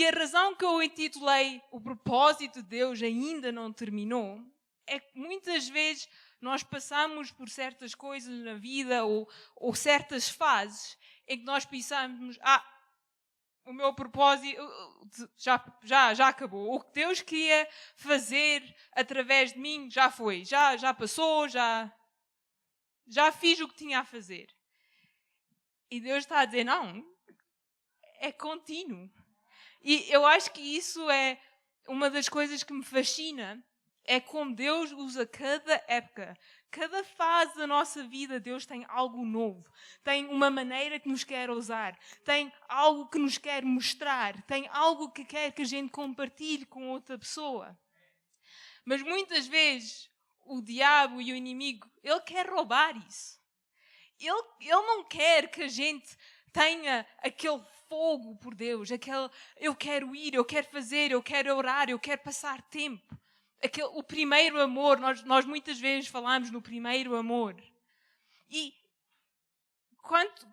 E a razão que eu intitulei O Propósito de Deus Ainda Não Terminou é que muitas vezes nós passamos por certas coisas na vida ou certas fases em que nós pensamos, o meu propósito já acabou. O que Deus queria fazer através de mim já foi, já passou, já fiz o que tinha a fazer. E Deus está a dizer, não, é contínuo. E eu acho que isso é uma das coisas que me fascina, é como Deus usa cada época, cada fase da nossa vida. Deus tem algo novo, tem uma maneira que nos quer usar, tem algo que nos quer mostrar, tem algo que quer que a gente compartilhe com outra pessoa. Mas muitas vezes o diabo e o inimigo, ele quer roubar isso. Ele não quer que a gente tenha aquele fogo por Deus, eu quero ir, eu quero fazer, eu quero orar, eu quero passar tempo. O primeiro amor, nós muitas vezes falamos no primeiro amor. E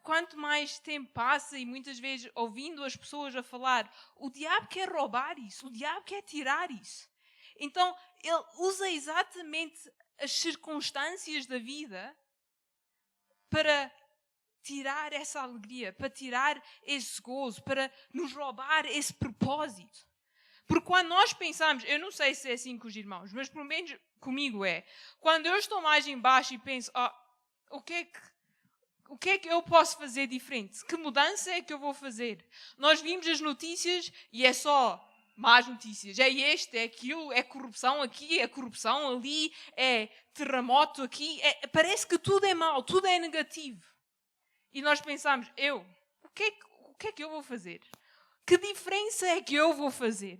quanto mais tempo passa e muitas vezes ouvindo as pessoas a falar, o diabo quer roubar isso, o diabo quer tirar isso. Então ele usa exatamente as circunstâncias da vida para tirar essa alegria, para tirar esse gozo, para nos roubar esse propósito. Porque quando nós pensamos, eu não sei se é assim com os irmãos, mas pelo menos comigo é, quando eu estou mais em baixo e penso, o que é que eu posso fazer diferente? Que mudança é que eu vou fazer? Nós vimos as notícias e é só más notícias. É é aquilo, é corrupção aqui, é corrupção ali, é terremoto aqui. Parece que tudo é mau, tudo é negativo. E nós pensamos, o que é que eu vou fazer? Que diferença é que eu vou fazer?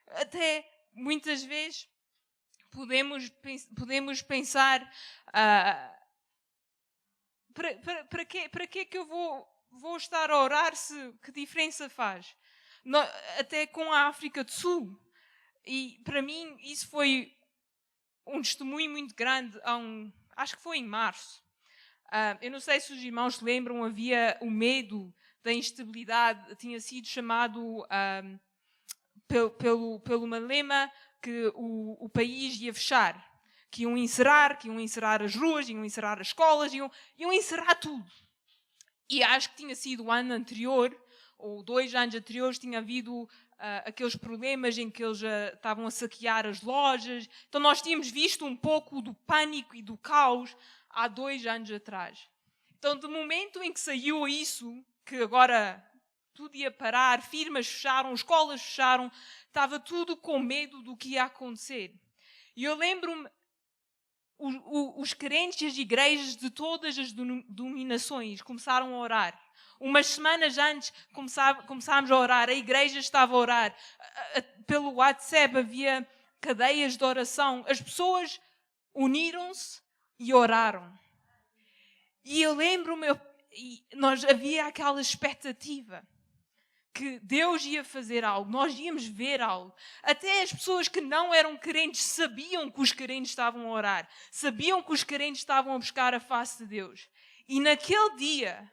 Até muitas vezes podemos pensar, para que é que eu vou estar a orar que diferença faz? Até com a África do Sul. E para mim isso foi um testemunho muito grande, acho que foi em março. Eu não sei se os irmãos se lembram, havia o medo da instabilidade, tinha sido chamado pelo Malema que o país ia fechar, que iam encerrar as ruas, iam encerrar as escolas, iam encerrar tudo. E acho que tinha sido o ano anterior, ou 2 anos anteriores, tinha havido aqueles problemas em que eles estavam a saquear as lojas. Então nós tínhamos visto um pouco do pânico e do caos há 2 anos atrás. Então, do momento em que saiu isso, que agora tudo ia parar, firmas fecharam, escolas fecharam, estava tudo com medo do que ia acontecer. E eu lembro-me, os crentes e as igrejas de todas as denominações começaram a orar. Umas semanas antes começámos a orar, a igreja estava a orar. Pelo WhatsApp havia cadeias de oração. As pessoas uniram-se e oraram. E eu lembro-me, havia aquela expectativa que Deus ia fazer algo, nós íamos ver algo. Até as pessoas que não eram crentes sabiam que os crentes estavam a orar, sabiam que os crentes estavam a buscar a face de Deus. E naquele dia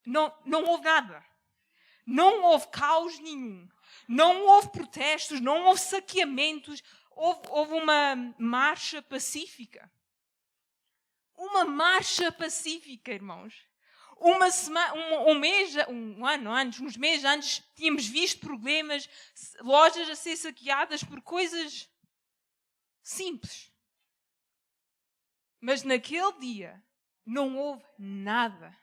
não houve nada. Não houve caos nenhum. Não houve protestos, não houve saqueamentos. Houve uma marcha pacífica. Uma marcha pacífica, irmãos. Uns meses antes, tínhamos visto problemas, lojas a ser saqueadas por coisas simples. Mas naquele dia não houve nada.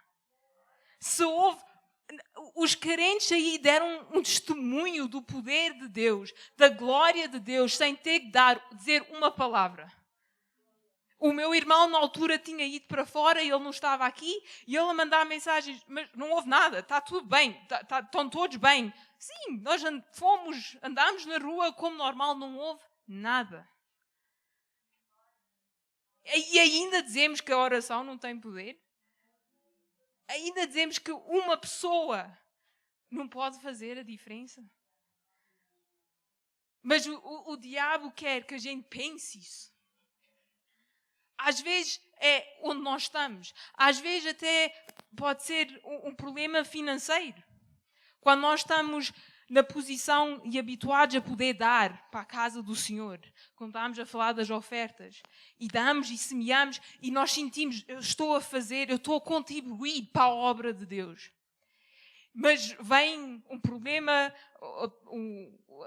Os crentes aí deram um testemunho do poder de Deus, da glória de Deus, sem ter que dizer uma palavra. O meu irmão, na altura, tinha ido para fora e ele não estava aqui. E ele a mandar mensagens, mas não houve nada, está tudo bem, estão todos bem. Sim, nós andámos na rua como normal, não houve nada. E ainda dizemos que a oração não tem poder? Ainda dizemos que uma pessoa não pode fazer a diferença? Mas o diabo quer que a gente pense isso. Às vezes é onde nós estamos. Às vezes até pode ser um problema financeiro. Quando nós estamos na posição e habituados a poder dar para a casa do Senhor, quando estamos a falar das ofertas, e damos e semeamos, e nós sentimos, eu estou a contribuir para a obra de Deus. Mas vem um problema,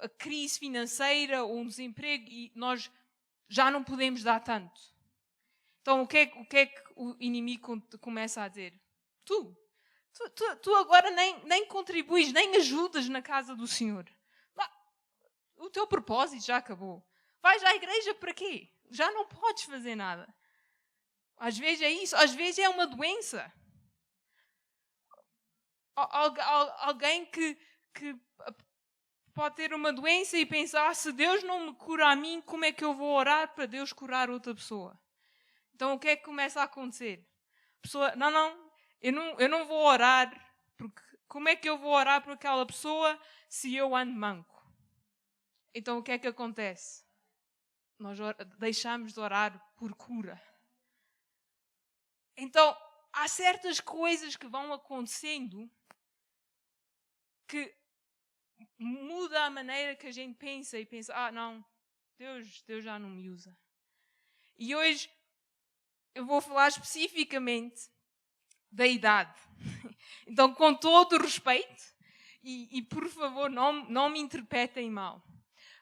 a crise financeira, ou um desemprego, e nós já não podemos dar tanto. Então o que é que o inimigo começa a dizer? Tu agora nem contribuis, nem ajudas na casa do Senhor. O teu propósito já acabou. Vais à igreja para quê? Já não podes fazer nada. Às vezes é isso, às vezes é uma doença. Alguém que pode ter uma doença e pensar, se Deus não me cura a mim, como é que eu vou orar para Deus curar outra pessoa? Então o que é que começa a acontecer? A pessoa, eu não vou orar, porque como é que eu vou orar por aquela pessoa se eu ando manco? Então o que é que acontece? Nós deixamos de orar por cura. Então há certas coisas que vão acontecendo que muda a maneira que a gente pensa e pensa, não, Deus já não me usa. E hoje eu vou falar especificamente da idade. Então, com todo o respeito, e por favor, não me interpretem mal,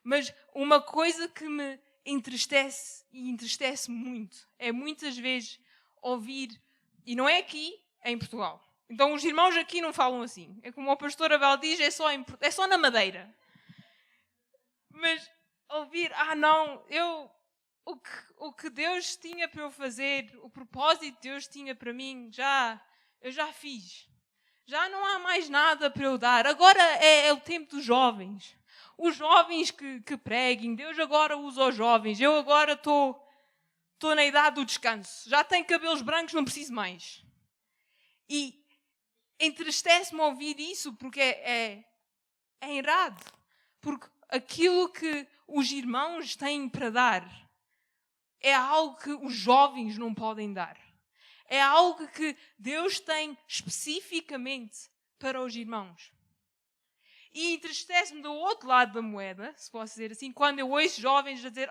mas uma coisa que me entristece e entristece muito é muitas vezes ouvir, e não é aqui, é em Portugal. Então, os irmãos aqui não falam assim. É como a pastora Bel diz, é só na Madeira. Mas ouvir, o que Deus tinha para eu fazer, o propósito que Deus tinha para mim, eu já fiz. Já não há mais nada para eu dar. Agora é o tempo dos jovens. Os jovens que preguem, Deus agora usa os jovens. Eu agora estou na idade do descanso. Já tenho cabelos brancos, não preciso mais. E entristece-me ouvir isso porque é errado. Porque aquilo que os irmãos têm para dar é algo que os jovens não podem dar. É algo que Deus tem especificamente para os irmãos. E entristece-me do outro lado da moeda, se posso dizer assim, quando eu ouço jovens a dizer,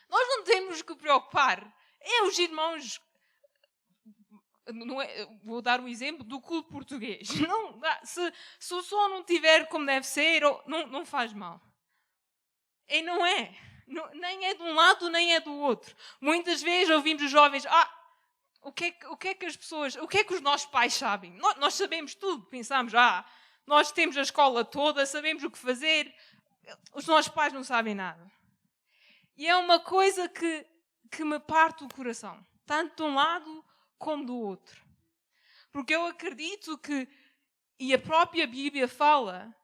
nós não temos que preocupar. É os irmãos... vou dar um exemplo do culto português. Não, se o som não estiver como deve ser, não faz mal. E não é. Nem é de um lado, nem é do outro. Muitas vezes ouvimos os jovens, o que é que as pessoas, o que é que os nossos pais sabem? Nós sabemos tudo, pensamos, nós temos a escola toda, sabemos o que fazer, os nossos pais não sabem nada. E é uma coisa que me parte o coração, tanto de um lado como do outro. Porque eu acredito que, e a própria Bíblia fala,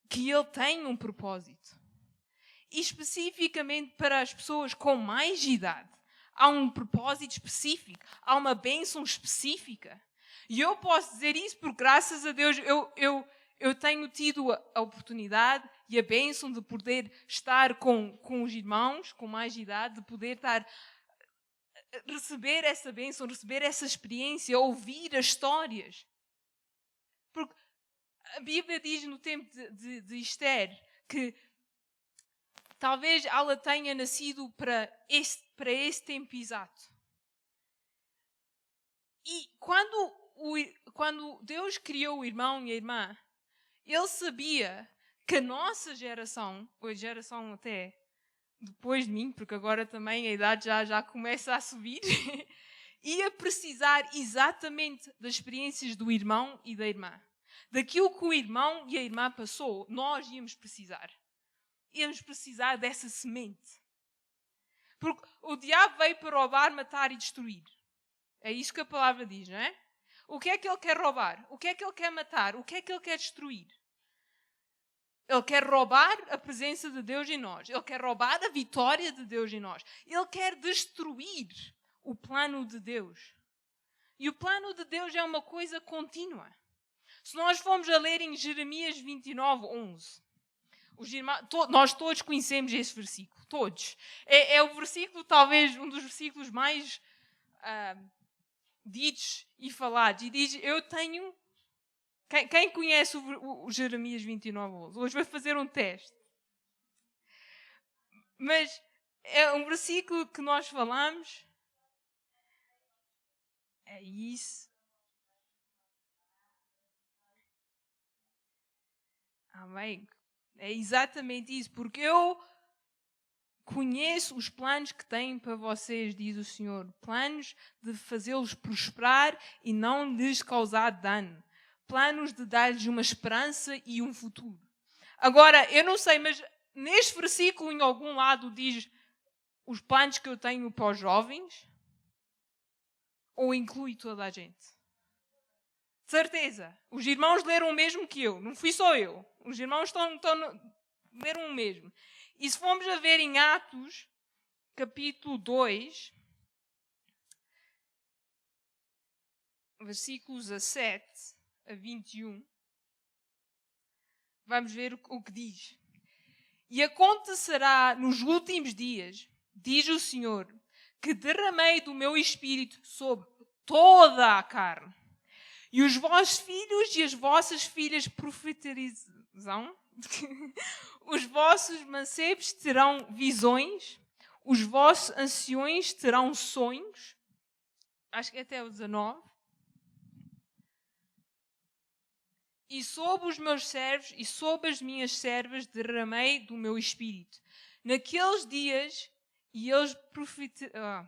que Ele tem um propósito. E especificamente para as pessoas com mais idade, há um propósito específico, há uma bênção específica. E eu posso dizer isso porque, graças a Deus, eu tenho tido a oportunidade e a bênção de poder estar com os irmãos com mais idade, de poder receber essa bênção, receber essa experiência, ouvir as histórias. Porque a Bíblia diz no tempo de Esther que talvez ela tenha nascido para esse tempo exato. E quando Deus criou o irmão e a irmã, Ele sabia que a nossa geração, ou a geração até depois de mim, porque agora também a idade já começa a subir, ia precisar exatamente das experiências do irmão e da irmã. Daquilo que o irmão e a irmã passou, nós íamos precisar. Íamos precisar dessa semente. Porque o diabo veio para roubar, matar e destruir. É isso que a palavra diz, não é? O que é que ele quer roubar? O que é que ele quer matar? O que é que ele quer destruir? Ele quer roubar a presença de Deus em nós. Ele quer roubar a vitória de Deus em nós. Ele quer destruir o plano de Deus. E o plano de Deus é uma coisa contínua. Se nós formos a ler em Jeremias 29:11, nós todos conhecemos esse versículo. Todos. É o versículo, talvez, um dos versículos mais ditos e falados. E diz, eu tenho Quem conhece o Jeremias 29:11? Hoje vai fazer um teste. Mas é um versículo que nós falamos. É isso. Amém. É exatamente isso. Porque eu conheço os planos que tenho para vocês, diz o Senhor. Planos de fazê-los prosperar e não lhes causar dano. Planos de dar-lhes uma esperança e um futuro. Agora, eu não sei, mas neste versículo em algum lado diz os planos que eu tenho para os jovens? Ou inclui toda a gente? De certeza. Os irmãos leram o mesmo que eu. Não fui só eu. Os irmãos leram o mesmo. E se formos a ver em Atos, capítulo 2, versículos 17 a 21, vamos ver o que diz. E acontecerá nos últimos dias, diz o Senhor, que derramei do meu espírito sobre toda a carne. E os vossos filhos e as vossas filhas profetizarão. Os vossos mancebos terão visões. Os vossos anciões terão sonhos. Acho que até o 19. E sobre os meus servos e sobre as minhas servas derramei do meu espírito. Naqueles dias, e eles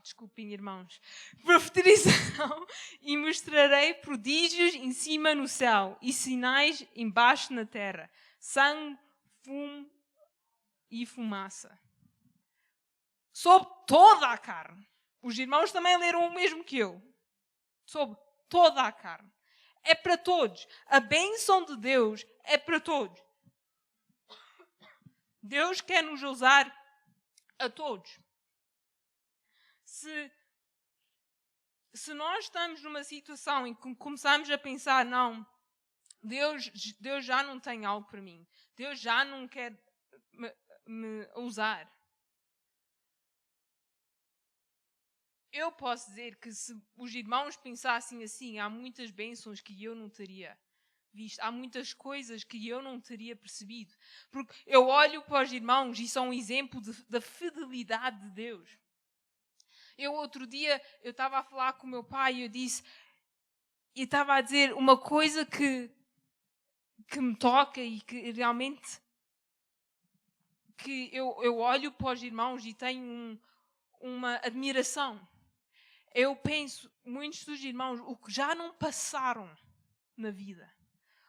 desculpem, irmãos, profetizarão e mostrarei prodígios em cima no céu e sinais embaixo na terra, sangue, fumo e fumaça. Sobre toda a carne. Os irmãos também leram o mesmo que eu. Sobre toda a carne. É para todos. A bênção de Deus é para todos. Deus quer nos usar a todos. Se nós estamos numa situação em que começamos a pensar, não, Deus já não tem algo para mim. Deus já não quer me usar. Eu posso dizer que se os irmãos pensassem assim, há muitas bênçãos que eu não teria visto. Há muitas coisas que eu não teria percebido. Porque eu olho para os irmãos e são um exemplo da fidelidade de Deus. Outro dia, eu estava a falar com o meu pai e eu disse... E estava a dizer uma coisa que me toca e que realmente... Que eu olho para os irmãos e tenho uma admiração. Eu penso, muitos dos irmãos, o que já não passaram na vida,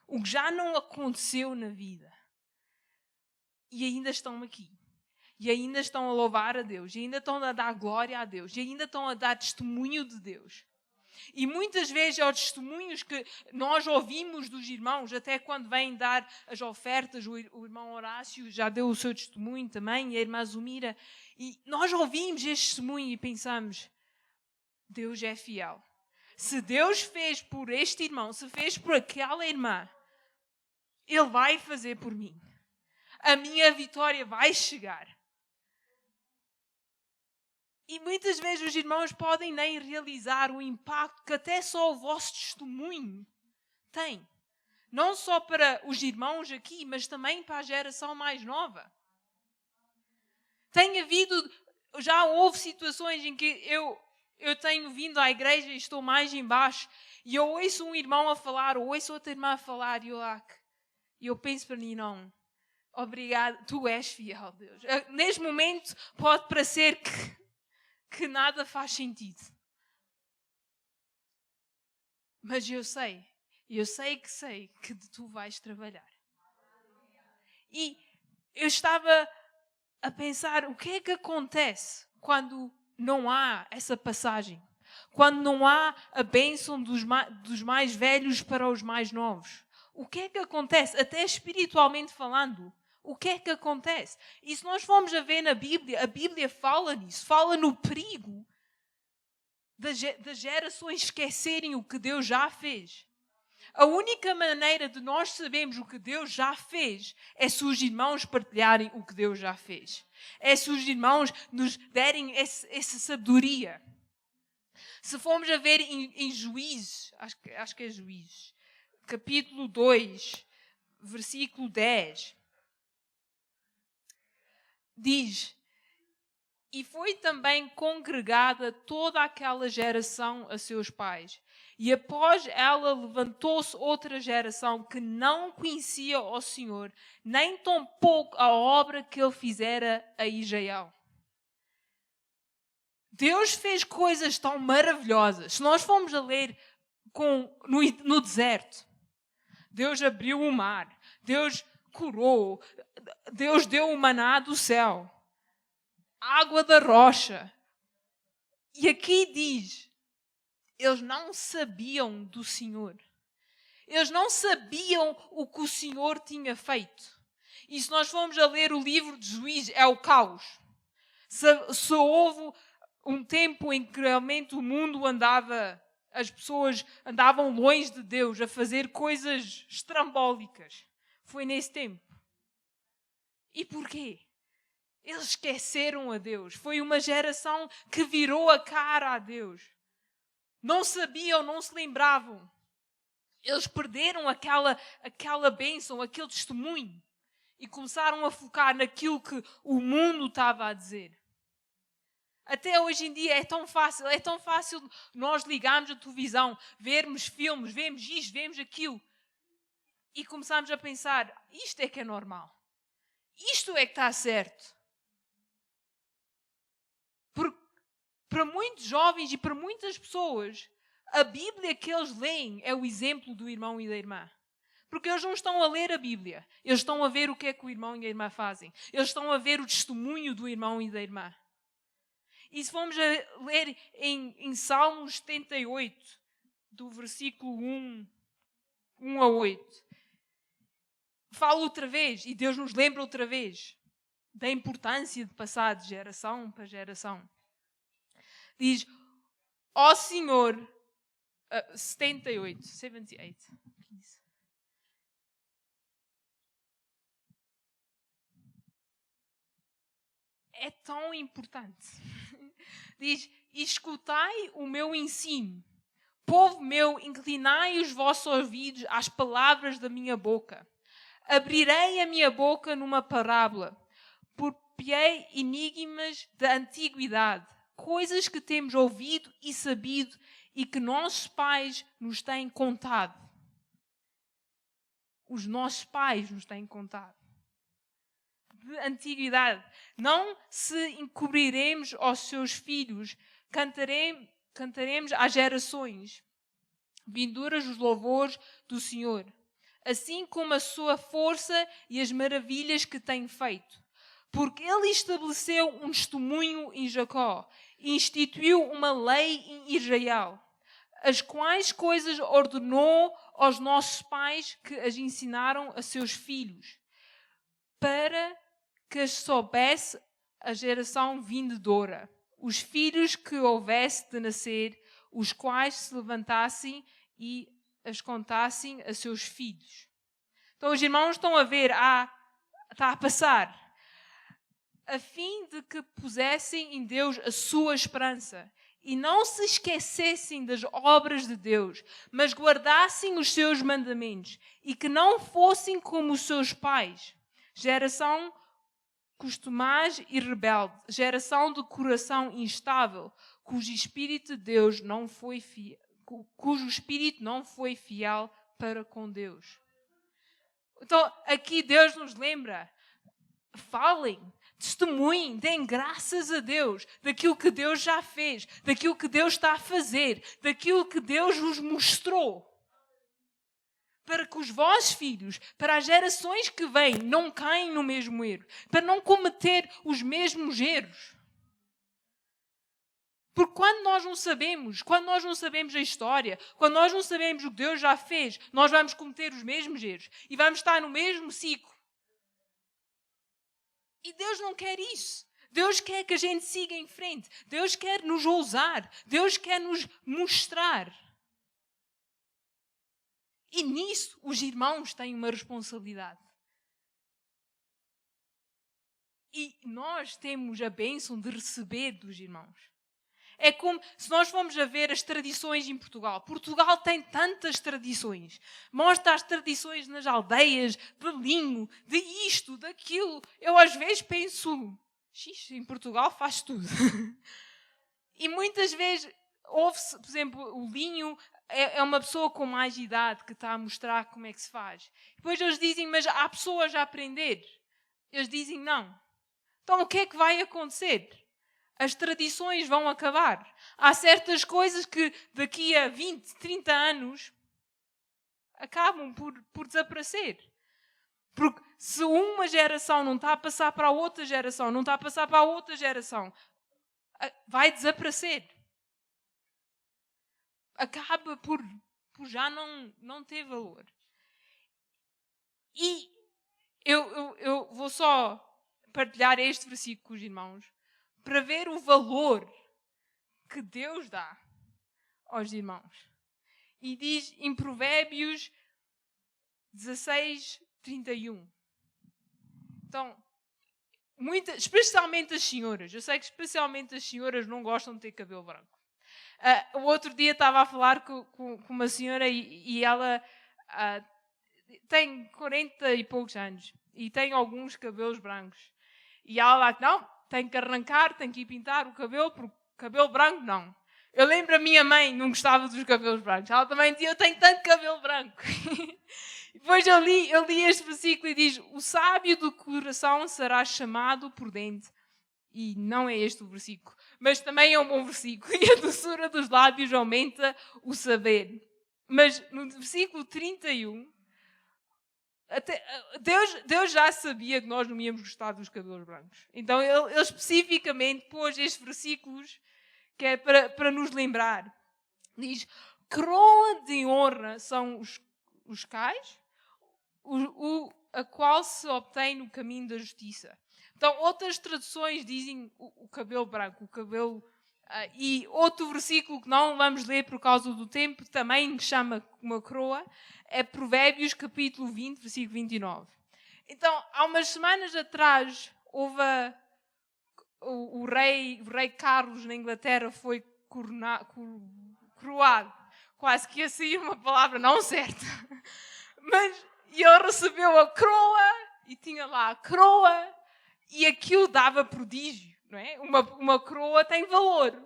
o que já não aconteceu na vida, e ainda estão aqui, e ainda estão a louvar a Deus, e ainda estão a dar glória a Deus, e ainda estão a dar testemunho de Deus. E muitas vezes é os testemunhos que nós ouvimos dos irmãos, até quando vêm dar as ofertas, o irmão Horácio já deu o seu testemunho também, e a irmã Zumira, e nós ouvimos este testemunho e pensamos... Deus é fiel. Se Deus fez por este irmão, se fez por aquela irmã, Ele vai fazer por mim. A minha vitória vai chegar. E muitas vezes os irmãos podem nem realizar o impacto que até só o vosso testemunho tem. Não só para os irmãos aqui, mas também para a geração mais nova. Já houve situações em que eu tenho vindo à igreja e estou mais em baixo e eu ouço um irmão a falar ou ouço outra irmã a falar e eu penso para mim, não, obrigado, tu és fiel, Deus. Neste momento pode parecer que nada faz sentido. Mas eu sei que tu vais trabalhar. E eu estava a pensar, o que é que acontece quando não há essa passagem? Quando não há a bênção dos mais velhos para os mais novos? O que é que acontece? Até espiritualmente falando, o que é que acontece? E se nós formos a ver na Bíblia, a Bíblia fala nisso, fala no perigo das gerações esquecerem o que Deus já fez. A única maneira de nós sabermos o que Deus já fez é se os irmãos partilharem o que Deus já fez. É se os irmãos nos derem essa sabedoria. Se formos a ver em Juízes, acho que é Juízes, capítulo 2, versículo 10. Diz: e foi também congregada toda aquela geração a seus pais. E após ela levantou-se outra geração que não conhecia o Senhor, nem tampouco a obra que ele fizera a Israel. Deus fez coisas tão maravilhosas. Se nós formos a ler no deserto, Deus abriu o mar, Deus curou, Deus deu o maná do céu, água da rocha. E aqui diz, eles não sabiam do Senhor. Eles não sabiam o que o Senhor tinha feito. E se nós formos a ler o livro de Juízes, é o caos. Se houve um tempo em que realmente o mundo as pessoas andavam longe de Deus, a fazer coisas estrambólicas, foi nesse tempo. E porquê? Eles esqueceram a Deus. Foi uma geração que virou a cara a Deus. Não sabiam, não se lembravam. Eles perderam aquela bênção, aquele testemunho. E começaram a focar naquilo que o mundo estava a dizer. Até hoje em dia é tão fácil nós ligarmos a televisão, vermos filmes, vemos isto, vemos aquilo. E começarmos a pensar, isto é que é normal. Isto é que está certo. Para muitos jovens e para muitas pessoas, a Bíblia que eles leem é o exemplo do irmão e da irmã. Porque eles não estão a ler a Bíblia. Eles estão a ver o que é que o irmão e a irmã fazem. Eles estão a ver o testemunho do irmão e da irmã. E se formos a ler em Salmos 78, do versículo 1 a 8, fala outra vez, e Deus nos lembra outra vez, da importância de passar de geração para geração. Diz, ó Senhor, 78. É tão importante. Diz, escutai o meu ensino. Povo meu, inclinai os vossos ouvidos às palavras da minha boca. Abrirei a minha boca numa parábola. Porpiei enigmas da antiguidade, coisas que temos ouvido e sabido e que nossos pais nos têm contado. Os nossos pais nos têm contado. De antiguidade. Não se encobriremos aos seus filhos, cantaremos às gerações vindouras os louvores do Senhor, assim como a sua força e as maravilhas que tem feito. Porque ele estabeleceu um testemunho em Jacó e instituiu uma lei em Israel, as quais coisas ordenou aos nossos pais que as ensinaram a seus filhos, para que as soubesse a geração vindoura, os filhos que houvesse de nascer, os quais se levantassem e as contassem a seus filhos. Então os irmãos estão a ver, está a passar, a fim de que pusessem em Deus a sua esperança e não se esquecessem das obras de Deus, mas guardassem os seus mandamentos e que não fossem como os seus pais, geração costumaz e rebelde, geração de coração instável, cujo espírito não foi fiel para com Deus. Então, aqui Deus nos lembra, falem, testemunhem, deem graças a Deus daquilo que Deus já fez, daquilo que Deus está a fazer, daquilo que Deus vos mostrou. Para que os vossos filhos, para as gerações que vêm, não caem no mesmo erro. Para não cometer os mesmos erros. Porque quando nós não sabemos a história, quando nós não sabemos o que Deus já fez, nós vamos cometer os mesmos erros. E vamos estar no mesmo ciclo. E Deus não quer isso. Deus quer que a gente siga em frente. Deus quer nos ousar. Deus quer nos mostrar. E nisso os irmãos têm uma responsabilidade. E nós temos a bênção de receber dos irmãos. É como se nós formos a ver as tradições em Portugal. Portugal tem tantas tradições. Mostra as tradições nas aldeias, de linho, de isto, daquilo. Eu às vezes penso, em Portugal faz tudo. E muitas vezes ouve-se, por exemplo, o linho é uma pessoa com mais idade que está a mostrar como é que se faz. Depois eles dizem, mas há pessoas a aprender. Eles dizem não. Então o que é que vai acontecer? As tradições vão acabar. Há certas coisas que daqui a 20, 30 anos acabam por desaparecer. Porque se uma geração não está a passar para a outra geração, não está a passar para a outra geração, vai desaparecer. Acaba por já não ter valor. E eu vou só partilhar este versículo com os irmãos para ver o valor que Deus dá aos irmãos. E diz em Provérbios 16:31. Então, especialmente as senhoras. Eu sei que especialmente as senhoras não gostam de ter cabelo branco. O outro dia estava a falar com uma senhora e ela tem 40 e poucos anos e tem alguns cabelos brancos. E ela lá, não, tem que arrancar, tem que ir pintar o cabelo, porque cabelo branco não. Eu lembro a minha mãe não gostava dos cabelos brancos. Ela também dizia, eu tenho tanto cabelo branco. Depois eu li este versículo e diz, o sábio do coração será chamado prudente. E não é este o versículo, mas também é um bom versículo. E a doçura dos lábios aumenta o saber. Mas no versículo 31, Deus já sabia que nós não íamos gostar dos cabelos brancos. Então ele especificamente pôs estes versículos que é para nos lembrar. Diz, coroa de honra são os cais, a qual se obtém no caminho da justiça. Então, outras traduções dizem o cabelo branco, o cabelo... e outro versículo que não vamos ler por causa do tempo, também que chama uma coroa, é Provérbios capítulo 20, versículo 29. Então, há umas semanas atrás, houve o rei Carlos na Inglaterra foi coroado. Quase que ia sair uma palavra não certa. Mas ele recebeu a coroa e tinha lá a coroa e aquilo dava prodígio, não é? Uma coroa tem valor.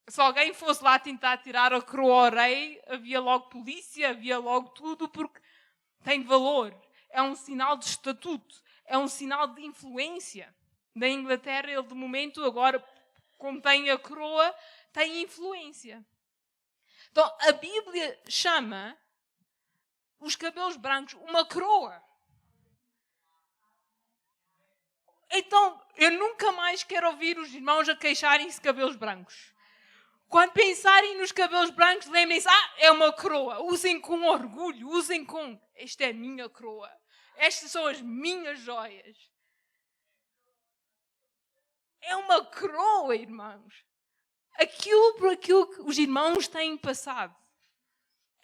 Se alguém fosse lá tentar tirar a coroa ao rei, havia logo polícia, havia logo tudo, porque tem valor. É um sinal de estatuto, é um sinal de influência. Na Inglaterra, ele de momento, agora, como tem a coroa, tem influência. Então, a Bíblia chama os cabelos brancos uma coroa. Então, eu nunca mais quero ouvir os irmãos a queixarem-se de cabelos brancos. Quando pensarem nos cabelos brancos, lembrem-se, é uma coroa. Usem com orgulho, usem com, esta é a minha coroa. Estas são as minhas joias. É uma coroa, irmãos. Aquilo por aquilo que os irmãos têm passado.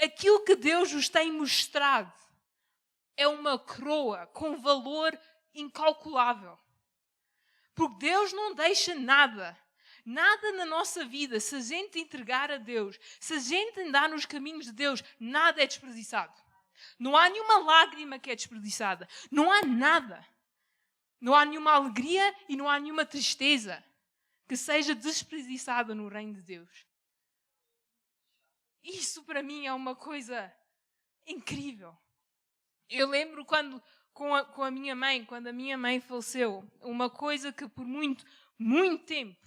Aquilo que Deus os tem mostrado. É uma coroa com valor incalculável. Porque Deus não deixa nada na nossa vida, se a gente entregar a Deus, se a gente andar nos caminhos de Deus, nada é desperdiçado. Não há nenhuma lágrima que é desperdiçada. Não há nada. Não há nenhuma alegria e não há nenhuma tristeza que seja desperdiçada no reino de Deus. Isso para mim é uma coisa incrível. Eu lembro quando com a minha mãe, quando a minha mãe faleceu, uma coisa que por muito tempo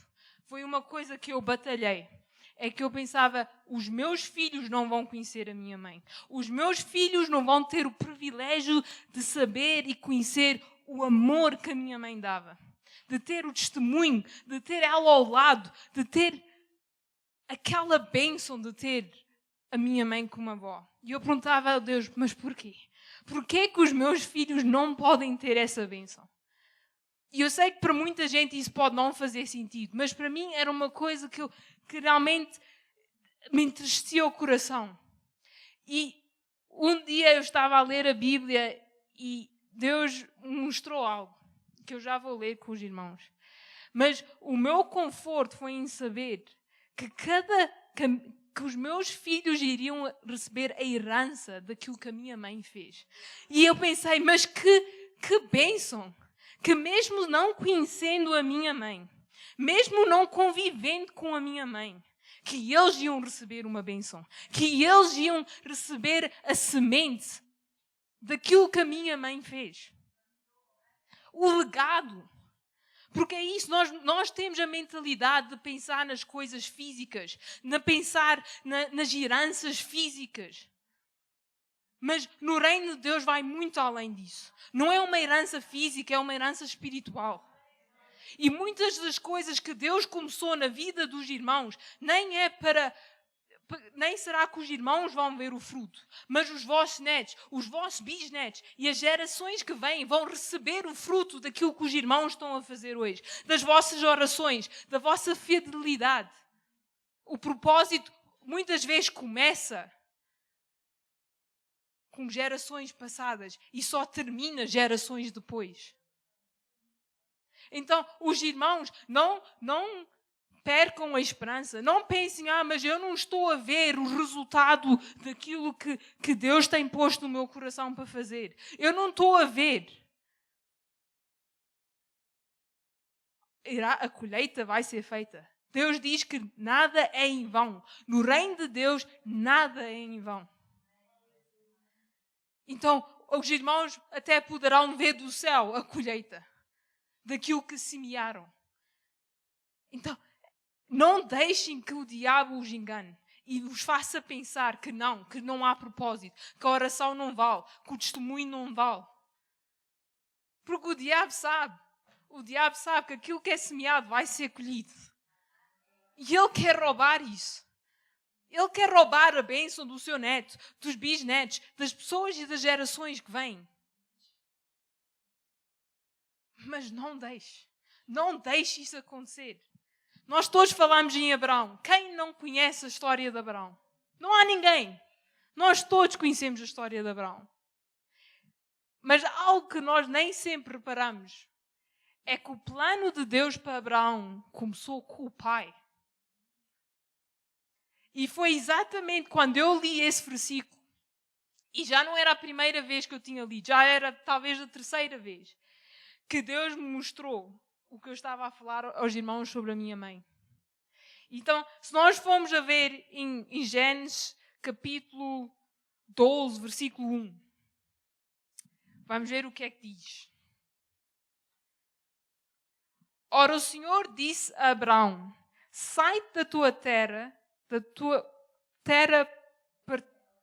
foi uma coisa que eu batalhei. É que eu pensava, os meus filhos não vão conhecer a minha mãe. Os meus filhos não vão ter o privilégio de saber e conhecer o amor que a minha mãe dava. De ter o testemunho, de ter ela ao lado, de ter aquela bênção de ter a minha mãe como avó. E eu perguntava a Deus, mas porquê? Porquê é que os meus filhos não podem ter essa bênção? E eu sei que para muita gente isso pode não fazer sentido, mas para mim era uma coisa que realmente me entristecia o coração. E um dia eu estava a ler a Bíblia e Deus me mostrou algo que eu já vou ler com os irmãos. Mas o meu conforto foi em saber que os meus filhos iriam receber a herança daquilo que a minha mãe fez. E eu pensei, mas que bênção! Que mesmo não conhecendo a minha mãe, mesmo não convivendo com a minha mãe, que eles iam receber uma bênção, que eles iam receber a semente daquilo que a minha mãe fez. O legado. Porque é isso, nós temos a mentalidade de pensar nas coisas físicas, de pensar nas heranças físicas. Mas no reino de Deus vai muito além disso. Não é uma herança física, é uma herança espiritual. E muitas das coisas que Deus começou na vida dos irmãos, nem será que os irmãos vão ver o fruto, mas os vossos netos, os vossos bisnetos e as gerações que vêm vão receber o fruto daquilo que os irmãos estão a fazer hoje, das vossas orações, da vossa fidelidade. O propósito muitas vezes começa com gerações passadas e só termina gerações depois. Então, os irmãos não percam a esperança. Não pensem, mas eu não estou a ver o resultado daquilo que Deus tem posto no meu coração para fazer. Eu não estou a ver. A colheita vai ser feita. Deus diz que nada é em vão. No reino de Deus, nada é em vão. Então, os irmãos até poderão ver do céu a colheita daquilo que semearam. Então, não deixem que o diabo os engane e os faça pensar que não há propósito, que a oração não vale, que o testemunho não vale. Porque o diabo sabe que aquilo que é semeado vai ser colhido. E ele quer roubar isso. Ele quer roubar a bênção do seu neto, dos bisnetos, das pessoas e das gerações que vêm. Mas não deixe isso acontecer. Nós todos falamos em Abraão. Quem não conhece a história de Abraão? Não há ninguém. Nós todos conhecemos a história de Abraão. Mas algo que nós nem sempre reparamos é que o plano de Deus para Abraão começou com o pai. E foi exatamente quando eu li esse versículo, e já não era a primeira vez que eu tinha lido, já era talvez a terceira vez, que Deus me mostrou o que eu estava a falar aos irmãos sobre a minha mãe. Então, se nós formos a ver em Gênesis capítulo 12, versículo 1, vamos ver o que é que diz. Ora, o Senhor disse a Abraão: sai da tua terra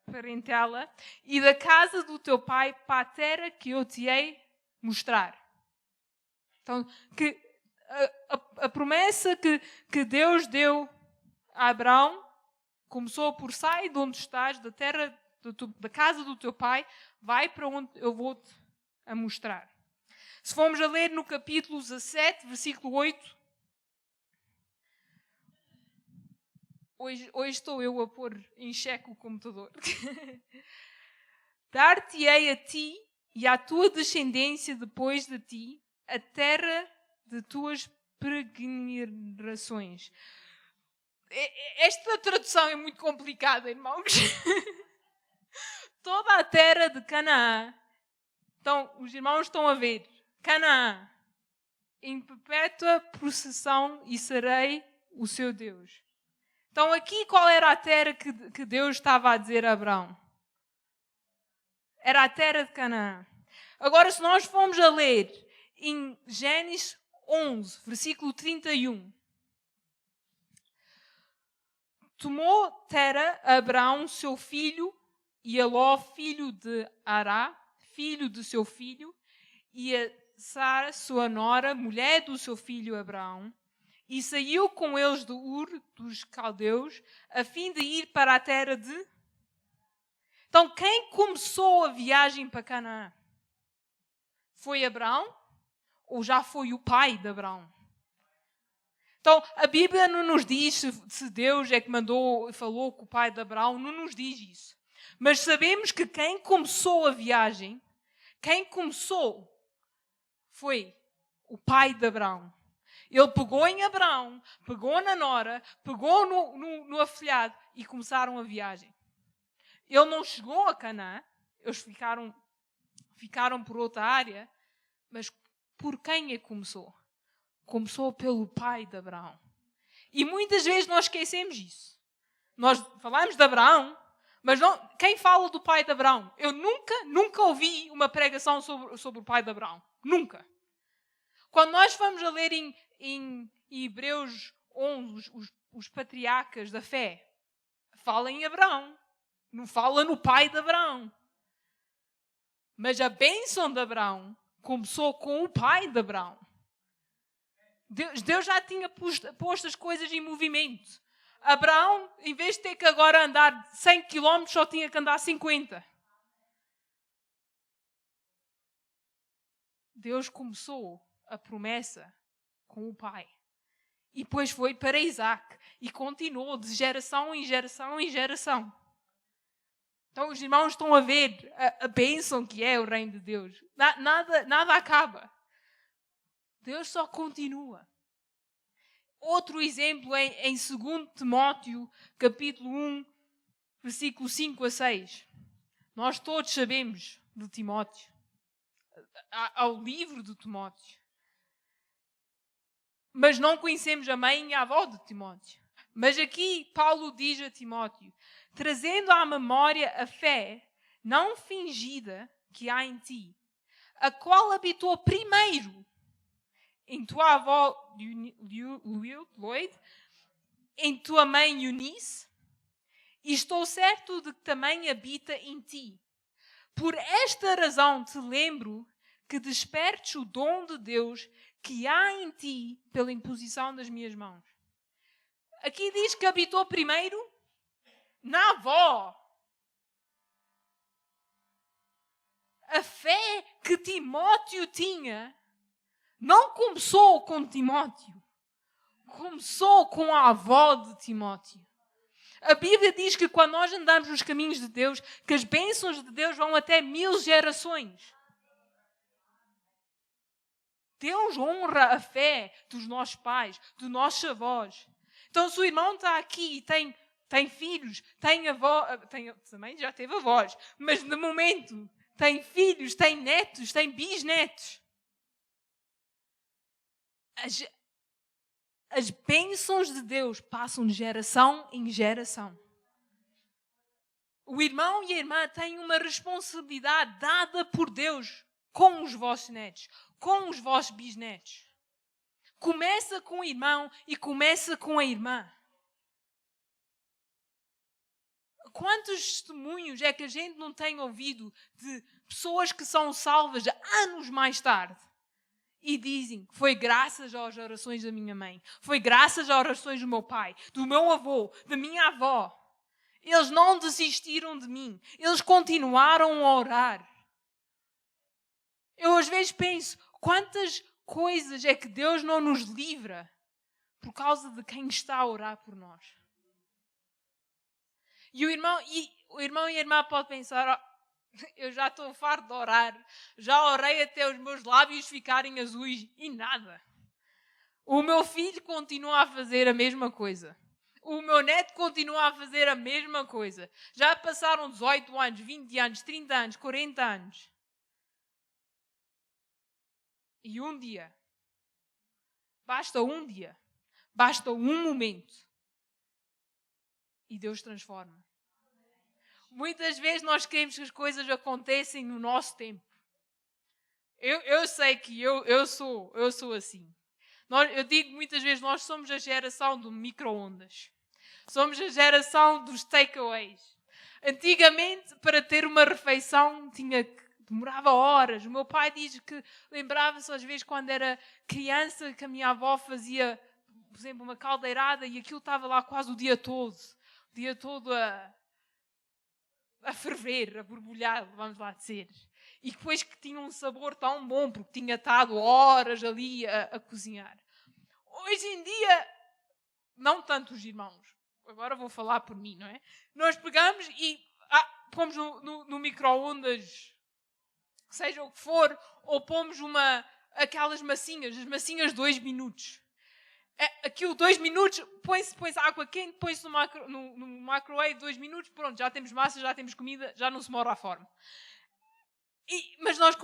parentela e da casa do teu pai para a terra que eu te hei mostrar. Então, a promessa que Deus deu a Abraão começou por sai de onde estás, da terra, da casa do teu pai, vai para onde eu vou-te a mostrar. Se formos a ler no capítulo 17, versículo 8, hoje estou eu a pôr em xeque o computador. Dar-te-ei a ti e à tua descendência depois de ti a terra de tuas peregrinações. Esta tradução é muito complicada, irmãos. Toda a terra de Canaã. Então, os irmãos estão a ver. Canaã, em perpétua possessão, e serei o seu Deus. Então, aqui qual era a terra que Deus estava a dizer a Abraão? Era a terra de Canaã. Agora, se nós formos a ler em Gênesis 11, versículo 31. Tomou Tera Abraão, seu filho, e Eló, filho de Ará, filho de seu filho, e a Sara, sua nora, mulher do seu filho Abraão, e saiu com eles de Ur dos caldeus, a fim de ir para a terra de... Então, quem começou a viagem para Canaã? Foi Abraão? Ou já foi o pai de Abraão? Então, a Bíblia não nos diz se Deus é que mandou e falou com o pai de Abraão, não nos diz isso. Mas sabemos que quem começou a viagem, quem começou foi o pai de Abraão. Ele pegou em Abraão, pegou na nora, pegou no afilhado e começaram a viagem. Ele não chegou a Canaã, eles ficaram por outra área, mas por quem é que começou? Começou pelo pai de Abraão. E muitas vezes nós esquecemos isso. Nós falamos de Abraão, mas não, quem fala do pai de Abraão? Eu nunca ouvi uma pregação sobre o pai de Abraão. Nunca. Quando nós vamos a ler em Hebreus 11, os patriarcas da fé, fala em Abraão. Não fala no pai de Abraão. Mas a bênção de Abraão começou com o pai de Abraão. Deus já tinha posto as coisas em movimento. Abraão, em vez de ter que agora andar 100 km, só tinha que andar 50. Deus começou a promessa com o pai. E depois foi para Isaac. E continuou de geração em geração em geração. Então os irmãos estão a ver a bênção que é o reino de Deus. Nada acaba. Deus só continua. Outro exemplo é em 2 Timóteo, capítulo 1, versículo 5 a 6. Nós todos sabemos de Timóteo. Ao livro de Timóteo. Mas não conhecemos a mãe e a avó de Timóteo. Mas aqui Paulo diz a Timóteo, trazendo à memória a fé não fingida que há em ti, a qual habitou primeiro em tua avó Lloyd, em tua mãe Eunice, e estou certo de que também habita em ti. Por esta razão te lembro que despertes o dom de Deus que há em ti pela imposição das minhas mãos. Aqui diz que habitou primeiro na avó. A fé que Timóteo tinha não começou com Timóteo. Começou com a avó de Timóteo. A Bíblia diz que quando nós andamos nos caminhos de Deus, que as bênçãos de Deus vão até 1000 gerações. Deus honra a fé dos nossos pais, dos nossos avós. Então, se o irmão está aqui e tem filhos, tem avó, também já teve avós, mas de momento tem filhos, tem netos, tem bisnetos. As bênçãos de Deus passam de geração em geração. O irmão e a irmã têm uma responsabilidade dada por Deus com os vossos netos, com os vossos bisnetos. Começa com o irmão e começa com a irmã. Quantos testemunhos é que a gente não tem ouvido de pessoas que são salvas anos mais tarde e dizem, foi graças às orações da minha mãe, foi graças às orações do meu pai, do meu avô, da minha avó. Eles não desistiram de mim, eles continuaram a orar. Eu às vezes penso, quantas coisas é que Deus não nos livra por causa de quem está a orar por nós. E o irmão e a irmã podem pensar, eu já estou farto de orar, já orei até os meus lábios ficarem azuis e nada. O meu filho continua a fazer a mesma coisa. O meu neto continua a fazer a mesma coisa. Já passaram 18 anos, 20 anos, 30 anos, 40 anos. E um dia, basta um momento e Deus transforma. Muitas vezes nós queremos que as coisas acontecem no nosso tempo. Eu sei que eu sou assim. Eu digo muitas vezes, nós somos a geração do micro-ondas. Somos a geração dos takeaways. Antigamente, para ter uma refeição, demorava horas. O meu pai diz que lembrava-se às vezes quando era criança que a minha avó fazia, por exemplo, uma caldeirada e aquilo estava lá quase o dia todo. O dia todo a ferver, a borbulhar, vamos lá dizer. E depois que tinha um sabor tão bom, porque tinha estado horas ali a cozinhar. Hoje em dia, não tanto os irmãos. Agora vou falar por mim, não é? Nós pegamos e pomos no micro-ondas, seja o que for, ou pomos aquelas massinhas, as massinhas de 2 minutos. Aquilo 2 minutos, põe-se água quente, põe-se no microwave 2 minutos, pronto, já temos massa, já temos comida, já não se mora à forma. Mas nós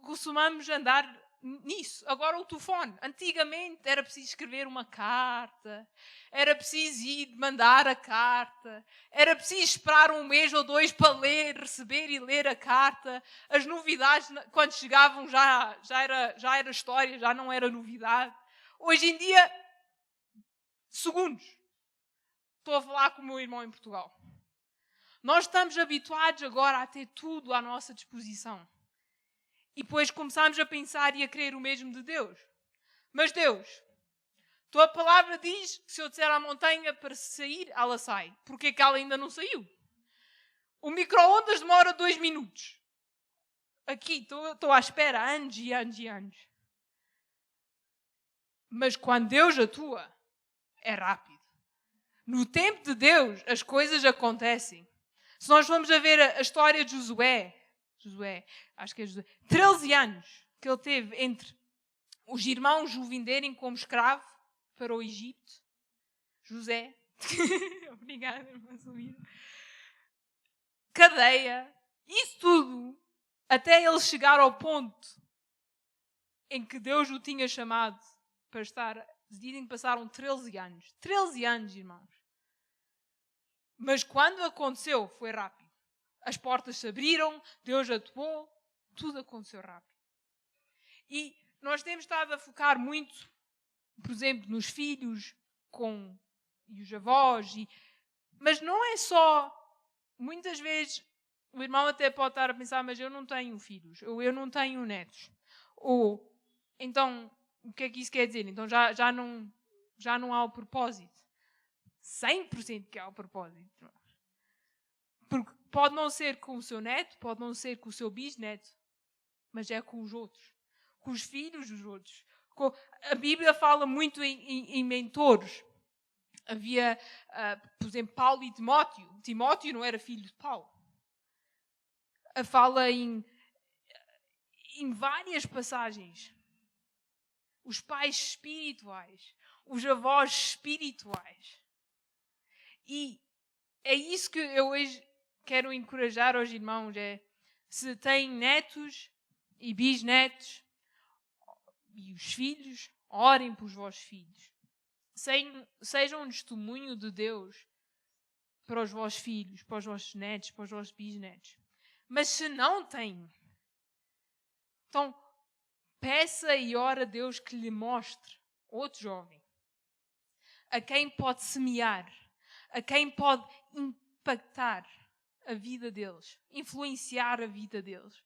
costumamos andar nisso. Agora o telefone. Antigamente era preciso escrever uma carta, era preciso ir mandar a carta, era preciso esperar 1 mês ou 2 para receber e ler a carta. As novidades, quando chegavam, já era história, já não era novidade. Hoje em dia, segundos. Estou a falar com o meu irmão em Portugal. Nós estamos habituados agora a ter tudo à nossa disposição. E depois começamos a pensar e a querer o mesmo de Deus. Mas Deus, tua palavra diz que se eu disser à montanha para sair, ela sai. Porquê é que ela ainda não saiu? O micro-ondas demora 2 minutos. Aqui, estou à espera há anos e anos e anos. Mas quando Deus atua, é rápido. No tempo de Deus, as coisas acontecem. Se nós formos a ver a história de Josué, acho que é Josué, 13 anos que ele teve entre os irmãos o venderem como escravo para o Egito. José, obrigada, irmã Silvia. Cadeia, isso tudo, até ele chegar ao ponto em que Deus o tinha chamado para estar. Dizem que passaram 13 anos. 13 anos, irmãos. Mas quando aconteceu, foi rápido. As portas se abriram, Deus atuou, tudo aconteceu rápido. E nós temos estado a focar muito, por exemplo, nos filhos e os avós. Mas não é só... Muitas vezes o irmão até pode estar a pensar, mas eu não tenho filhos, ou eu não tenho netos. Ou, então, o que é que isso quer dizer? Então já não há o propósito. 100% que há o propósito. Porque pode não ser com o seu neto, pode não ser com o seu bisneto, mas é com os outros. Com os filhos dos outros. A Bíblia fala muito em mentores. Havia, por exemplo, Paulo e Timóteo. Timóteo não era filho de Paulo. Fala em várias passagens. Os pais espirituais. Os avós espirituais. E é isso que eu hoje quero encorajar aos irmãos. Se têm netos e bisnetos e os filhos, orem pelos vossos filhos. Sejam um testemunho de Deus para os vossos filhos, para os vossos netos, para os vossos bisnetos. Mas se não têm, então peça e ora a Deus que lhe mostre outro jovem a quem pode semear, a quem pode impactar a vida deles, influenciar a vida deles.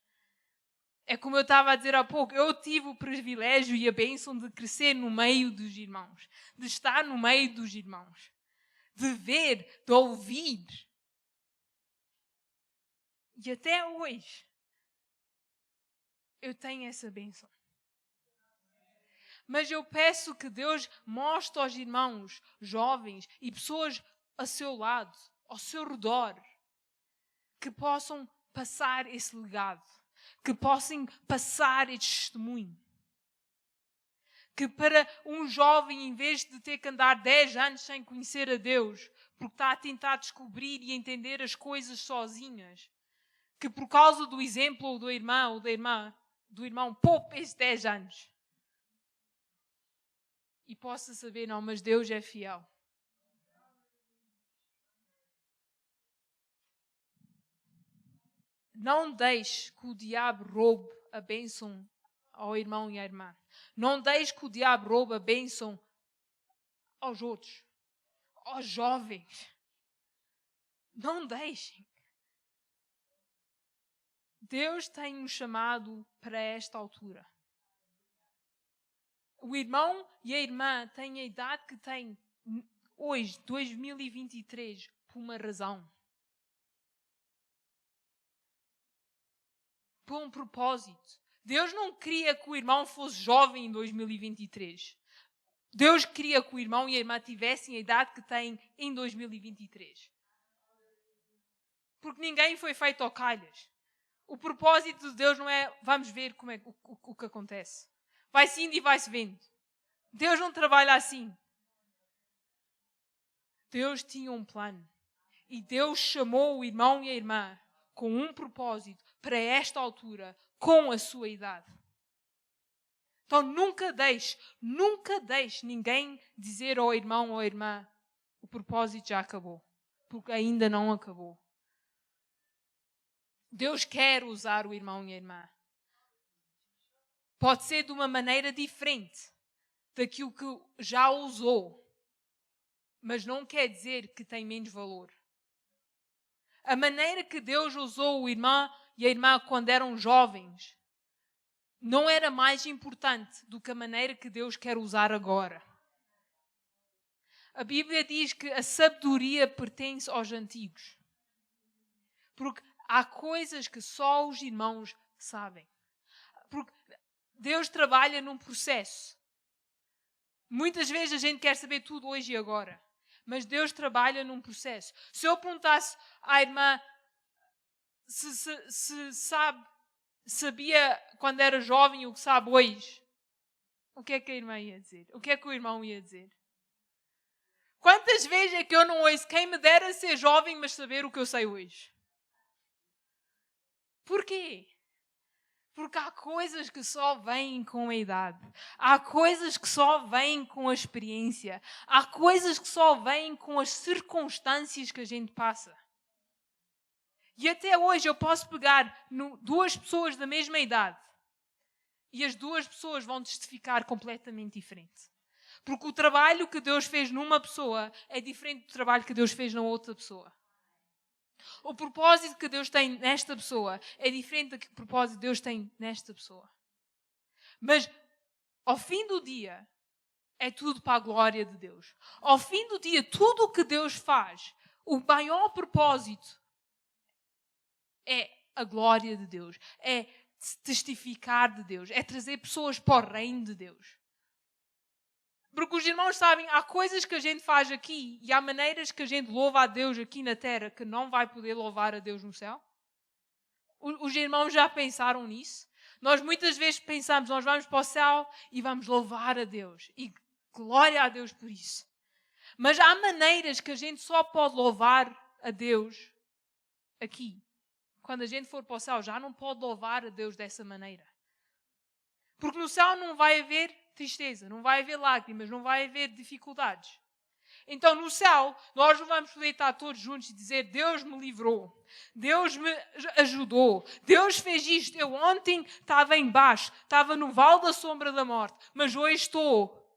É como eu estava a dizer há pouco, eu tive o privilégio e a bênção de crescer no meio dos irmãos, de estar no meio dos irmãos, de ver, de ouvir. E até hoje eu tenho essa bênção. Mas eu peço que Deus mostre aos irmãos jovens e pessoas a seu lado, ao seu redor, que possam passar esse legado, que possam passar esse testemunho. Que para um jovem, em vez de ter que andar 10 anos sem conhecer a Deus, porque está a tentar descobrir e entender as coisas sozinhas, que por causa do exemplo ou do irmão ou da irmã, do irmão, poupe esses 10 anos. E possa saber, não, mas Deus é fiel. Não deixe que o diabo roube a bênção ao irmão e à irmã. Não deixe que o diabo roube a bênção aos outros, aos jovens. Não deixem. Deus tem um chamado para esta altura. O irmão e a irmã têm a idade que têm hoje, 2023, por uma razão. Por um propósito. Deus não queria que o irmão fosse jovem em 2023. Deus queria que o irmão e a irmã tivessem a idade que têm em 2023. Porque ninguém foi feito ao calhas. O propósito de Deus não é vamos ver como é o que acontece. Vai-se indo e vai-se vendo. Deus não trabalha assim. Deus tinha um plano. E Deus chamou o irmão e a irmã com um propósito para esta altura, com a sua idade. Então nunca deixe ninguém dizer ao irmão ou à irmã: o propósito já acabou, porque ainda não acabou. Deus quer usar o irmão e a irmã. Pode ser de uma maneira diferente daquilo que já usou, mas não quer dizer que tem menos valor. A maneira que Deus usou o irmão e a irmã quando eram jovens não era mais importante do que a maneira que Deus quer usar agora. A Bíblia diz que a sabedoria pertence aos antigos. Porque há coisas que só os irmãos sabem. Porque Deus trabalha num processo. Muitas vezes a gente quer saber tudo hoje e agora. Mas Deus trabalha num processo. Se eu perguntasse à irmã se sabia quando era jovem o que sabe hoje, o que é que a irmã ia dizer? O que é que o irmão ia dizer? Quantas vezes é que eu não ouço quem me dera ser jovem, mas saber o que eu sei hoje? Porquê? Porque há coisas que só vêm com a idade. Há coisas que só vêm com a experiência. Há coisas que só vêm com as circunstâncias que a gente passa. E até hoje eu posso pegar duas pessoas da mesma idade e as duas pessoas vão testificar completamente diferente. Porque o trabalho que Deus fez numa pessoa é diferente do trabalho que Deus fez na outra pessoa. O propósito que Deus tem nesta pessoa é diferente do que o propósito que Deus tem nesta pessoa. Mas, ao fim do dia, é tudo para a glória de Deus. Ao fim do dia, tudo o que Deus faz, o maior propósito é a glória de Deus. É testificar de Deus. É trazer pessoas para o reino de Deus. Porque os irmãos sabem, há coisas que a gente faz aqui e há maneiras que a gente louva a Deus aqui na terra que não vai poder louvar a Deus no céu. Os irmãos já pensaram nisso? Nós muitas vezes pensamos, nós vamos para o céu e vamos louvar a Deus. E glória a Deus por isso. Mas há maneiras que a gente só pode louvar a Deus aqui. Quando a gente for para o céu, já não pode louvar a Deus dessa maneira. Porque no céu não vai haver tristeza, não vai haver lágrimas, não vai haver dificuldades. Então no céu nós não vamos poder estar todos juntos e dizer: Deus me livrou, Deus me ajudou, Deus fez isto. Eu ontem estava em baixo, estava no vale da sombra da morte, mas hoje estou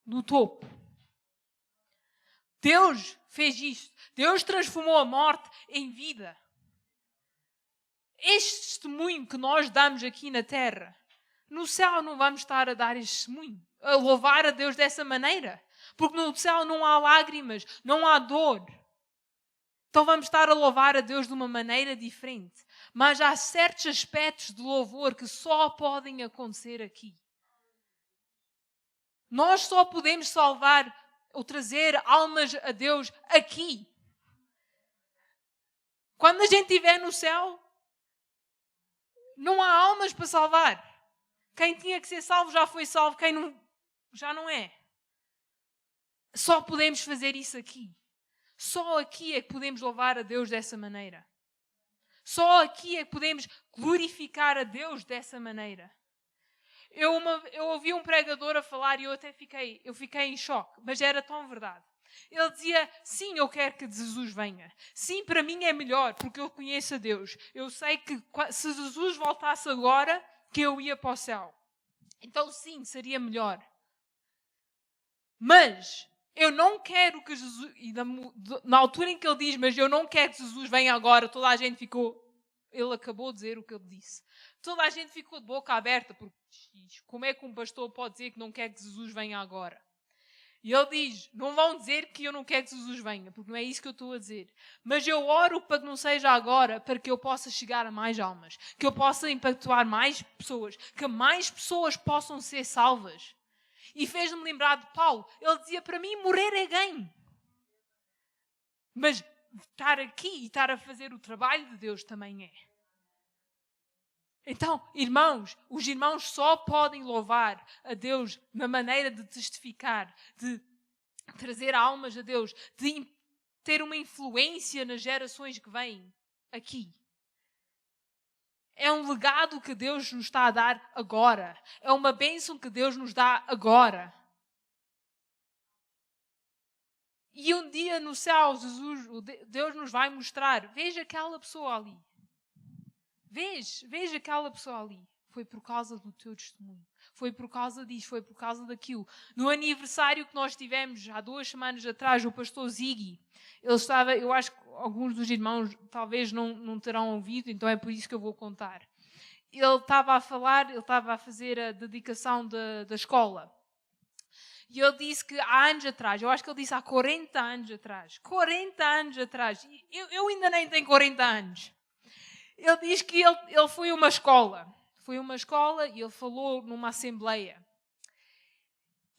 no topo. Deus fez isto, Deus transformou a morte em vida. Este testemunho que nós damos aqui na terra, no céu não vamos estar a dar este testemunho, a louvar a Deus dessa maneira. Porque no céu não há lágrimas, não há dor. Então vamos estar a louvar a Deus de uma maneira diferente. Mas há certos aspectos de louvor que só podem acontecer aqui. Nós só podemos salvar ou trazer almas a Deus aqui. Quando a gente estiver no céu, não há almas para salvar. Quem tinha que ser salvo já foi salvo, quem não, já não é. Só podemos fazer isso aqui. Só aqui é que podemos louvar a Deus dessa maneira. Só aqui é que podemos glorificar a Deus dessa maneira. Eu ouvi um pregador a falar e eu fiquei em choque, mas era tão verdade. Ele dizia: sim, eu quero que Jesus venha. Sim, para mim é melhor, porque eu conheço a Deus. Eu sei que se Jesus voltasse agora, que eu ia para o céu. Então sim, seria melhor. Mas eu não quero que Jesus... E na altura em que ele diz: mas eu não quero que Jesus venha agora, toda a gente ficou... Ele acabou de dizer o que ele disse. Toda a gente ficou de boca aberta, porque como é que um pastor pode dizer que não quer que Jesus venha agora? E ele diz: não vão dizer que eu não quero que Jesus venha, porque não é isso que eu estou a dizer. Mas eu oro para que não seja agora, para que eu possa chegar a mais almas, que eu possa impactar mais pessoas, que mais pessoas possam ser salvas. E fez-me lembrar de Paulo. Ele dizia: para mim morrer é ganho. Mas estar aqui e estar a fazer o trabalho de Deus também é. Então, irmãos, os irmãos só podem louvar a Deus na maneira de testificar, de trazer almas a Deus, de ter uma influência nas gerações que vêm aqui. É um legado que Deus nos está a dar agora. É uma bênção que Deus nos dá agora. E um dia no céu, Deus nos vai mostrar. Veja aquela pessoa ali. Veja aquela pessoa ali. Foi por causa do teu testemunho. Foi por causa disso, foi por causa daquilo. No aniversário que nós tivemos há 2 semanas atrás, o pastor Ziggy, ele estava, eu acho que alguns dos irmãos talvez não terão ouvido, então é por isso que eu vou contar. Ele estava a falar, ele estava a fazer a dedicação da escola. E ele disse que há anos atrás, eu acho que ele disse há 40 anos atrás, 40 anos atrás, eu ainda nem tenho 40 anos. Ele diz que ele foi a uma escola. Foi a uma escola e ele falou numa assembleia.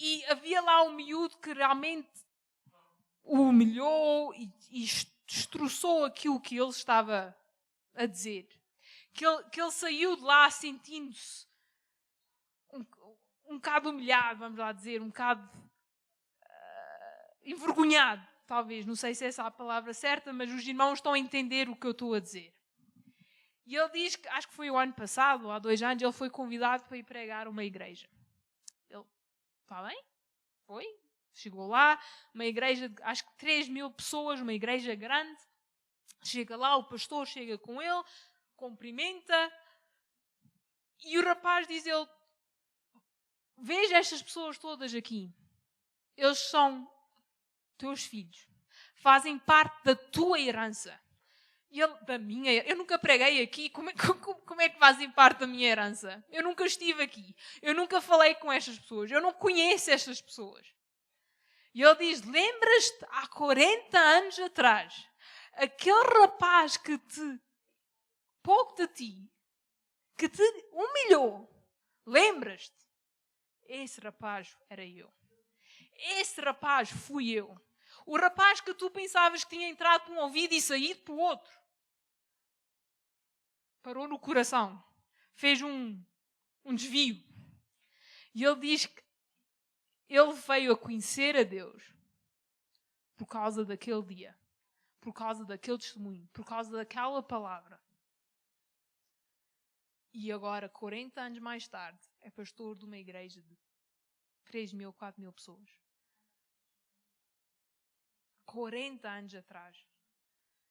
E havia lá um miúdo que realmente o humilhou e destroçou aquilo que ele estava a dizer. Que ele saiu de lá sentindo-se um bocado humilhado, vamos lá dizer, um bocado envergonhado, talvez. Não sei se essa é a palavra certa, mas os irmãos estão a entender o que eu estou a dizer. E ele diz que, acho que foi o ano passado, há 2 anos, ele foi convidado para ir pregar uma igreja. Ele, está bem? Foi. Chegou lá, uma igreja, acho que 3.000 pessoas, uma igreja grande. Chega lá, o pastor chega com ele, cumprimenta. E o rapaz diz ele, veja estas pessoas todas aqui. Eles são teus filhos. Fazem parte da tua herança. E ele, da minha, eu nunca preguei aqui, como é que fazem parte da minha herança? Eu nunca estive aqui, eu nunca falei com estas pessoas, eu não conheço estas pessoas. E ele diz, lembras-te há 40 anos atrás, aquele rapaz que pouco de ti, que te humilhou, lembras-te? Esse rapaz era eu. Esse rapaz fui eu. O rapaz que tu pensavas que tinha entrado por um ouvido e saído por outro. Parou no coração. Fez um desvio. E ele diz que ele veio a conhecer a Deus por causa daquele dia. Por causa daquele testemunho. Por causa daquela palavra. E agora, 40 anos mais tarde, é pastor de uma igreja de 3.000, 4.000 pessoas. 40 anos atrás.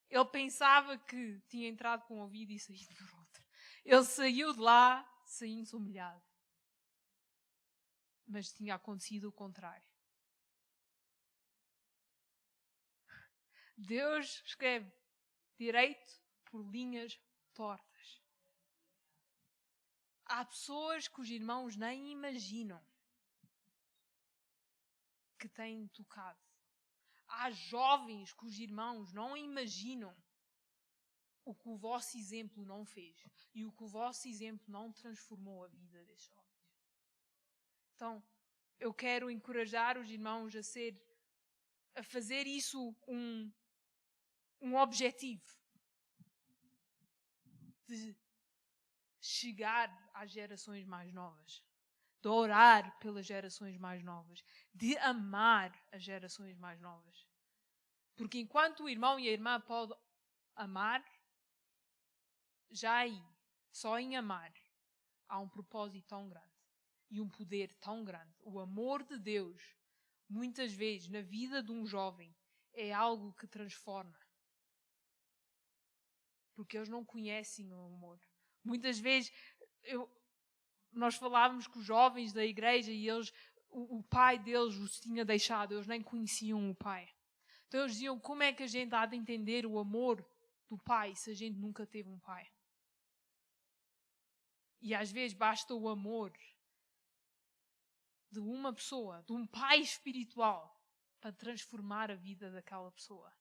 Ele pensava que tinha entrado por um ouvido e saído por outro. Ele saiu de lá saindo-se humilhado. Mas tinha acontecido o contrário. Deus escreve direito por linhas tortas. Há pessoas que os irmãos nem imaginam que têm tocado. Há jovens que os irmãos não imaginam o que o vosso exemplo não fez e o que o vosso exemplo não transformou a vida desses jovens. Então, eu quero encorajar os irmãos a fazer isso um objetivo de chegar às gerações mais novas, de orar pelas gerações mais novas, de amar as gerações mais novas. Porque enquanto o irmão e a irmã podem amar, já aí, só em amar, há um propósito tão grande e um poder tão grande. O amor de Deus, muitas vezes, na vida de um jovem, é algo que transforma. Porque eles não conhecem o amor. Muitas vezes, nós falávamos com os jovens da igreja e o pai deles os tinha deixado, eles nem conheciam o pai. Então eles diziam, como é que a gente há de entender o amor do pai se a gente nunca teve um pai? E às vezes basta o amor de uma pessoa, de um pai espiritual, para transformar a vida daquela pessoa.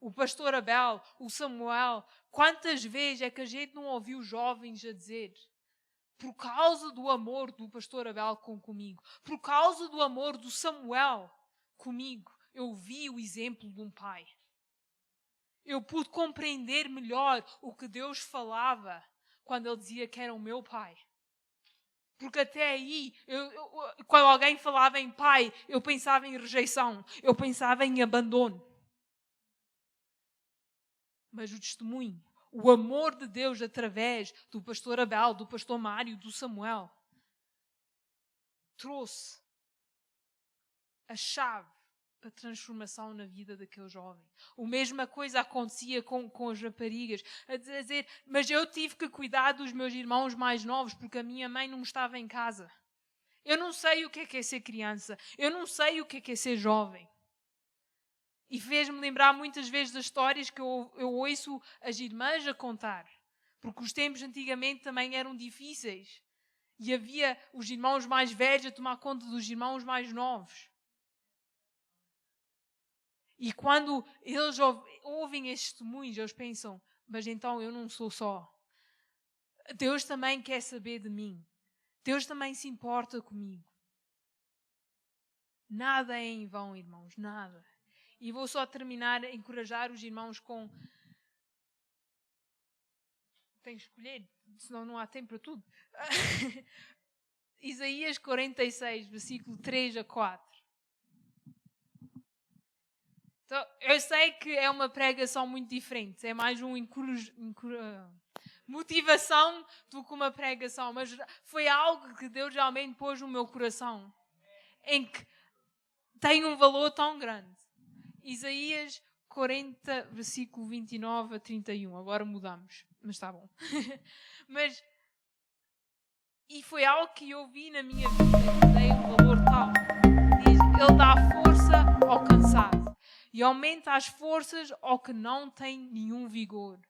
O pastor Abel, o Samuel, quantas vezes é que a gente não ouviu jovens a dizer, por causa do amor do pastor Abel comigo, por causa do amor do Samuel comigo, eu vi o exemplo de um pai. Eu pude compreender melhor o que Deus falava quando Ele dizia que era o meu pai. Porque até aí, quando alguém falava em pai, eu pensava em rejeição, eu pensava em abandono. Mas o testemunho, o amor de Deus através do pastor Abel, do pastor Mário, do Samuel, trouxe a chave para transformação na vida daquele jovem. A mesma coisa acontecia com as raparigas. A dizer, mas eu tive que cuidar dos meus irmãos mais novos porque a minha mãe não estava em casa. Eu não sei o que é ser criança. Eu não sei o que é ser jovem. E fez-me lembrar muitas vezes das histórias que eu ouço as irmãs a contar. Porque os tempos antigamente também eram difíceis. E havia os irmãos mais velhos a tomar conta dos irmãos mais novos. E quando eles ouvem estes testemunhos, eles pensam, mas então eu não sou só. Deus também quer saber de mim. Deus também se importa comigo. Nada é em vão, irmãos, nada. E vou só terminar a encorajar os irmãos com... Tenho que escolher, senão não há tempo para tudo. Isaías 46, versículo 3 a 4. Então, eu sei que é uma pregação muito diferente. É mais motivação do que uma pregação. Mas foi algo que Deus realmente pôs no meu coração. Em que tem um valor tão grande. Isaías 40, versículo 29 a 31. Agora mudamos. Mas está bom. E foi algo que eu vi na minha vida. Que dei um valor tal. Diz, Ele dá força ao cansado. E aumenta as forças ao que não tem nenhum vigor.